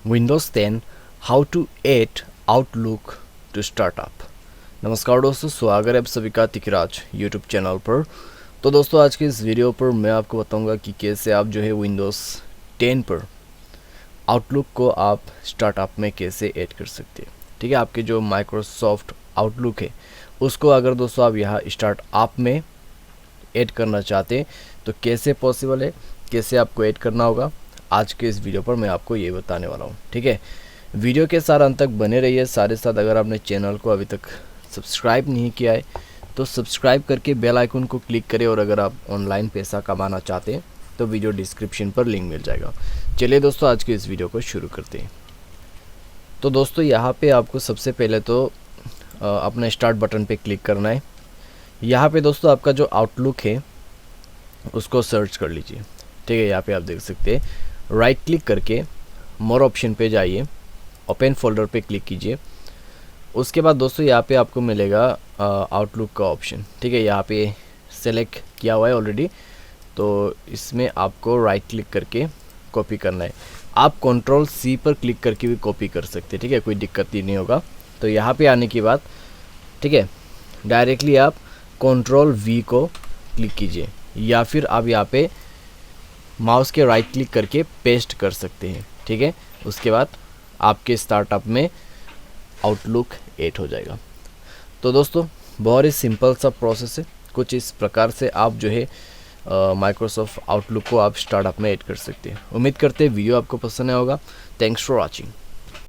Windows 10 how to add Outlook to startup. नमस्कार दोस्तों, स्वागत है आप सभी का तिकराज यूट्यूब चैनल पर। तो दोस्तों आज के इस वीडियो पर मैं आपको बताऊंगा कि कैसे आप जो है विंडोज़ 10 पर आउटलुक को आप स्टार्टअप में कैसे ऐड कर सकते हैं। ठीक है, आपके जो माइक्रोसॉफ्ट आउटलुक है उसको अगर दोस्तों आप यहाँ स्टार्टअप में ऐड करना चाहते हैं तो कैसे पॉसिबल है, कैसे आपको ऐड करना होगा, आज के इस वीडियो पर मैं आपको ये बताने वाला हूँ। ठीक है, वीडियो के साथ अंत तक बने रहिए। साथ ही साथ अगर आपने चैनल को अभी तक सब्सक्राइब नहीं किया है तो सब्सक्राइब करके बेल आइकन को क्लिक करें, और अगर आप ऑनलाइन पैसा कमाना चाहते हैं तो वीडियो डिस्क्रिप्शन पर लिंक मिल जाएगा। चलिए दोस्तों आज के इस वीडियो को शुरू करते हैं। तो दोस्तों यहाँ पे आपको सबसे पहले तो अपने स्टार्ट बटन पे क्लिक करना है। यहाँ पे दोस्तों आपका जो आउटलुक है उसको सर्च कर लीजिए। ठीक है, यहाँ पे आप देख सकते हैं, राइट क्लिक करके मोर ऑप्शन पे जाइए, ओपन फोल्डर पे क्लिक कीजिए। उसके बाद दोस्तों यहाँ पे आपको मिलेगा आउटलुक का ऑप्शन। ठीक है, यहाँ पे सेलेक्ट किया हुआ है ऑलरेडी, तो इसमें आपको राइट क्लिक करके कॉपी करना है। आप Ctrl+C पर क्लिक करके भी कॉपी कर सकते हैं। ठीक है, कोई दिक्कत ही नहीं होगा। तो यहाँ पे आने के बाद ठीक है, डायरेक्टली आप Ctrl+V को क्लिक कीजिए, या फिर आप यहाँ पे माउस के राइट क्लिक करके पेस्ट कर सकते हैं। ठीक है, उसके बाद आपके स्टार्टअप में आउटलुक ऐड हो जाएगा। तो दोस्तों बहुत ही सिंपल सा प्रोसेस है। कुछ इस प्रकार से आप जो है माइक्रोसॉफ्ट आउटलुक को आप स्टार्टअप में ऐड कर सकते हैं। उम्मीद करते हैं वीडियो आपको पसंद आया होगा। Thanks for watching.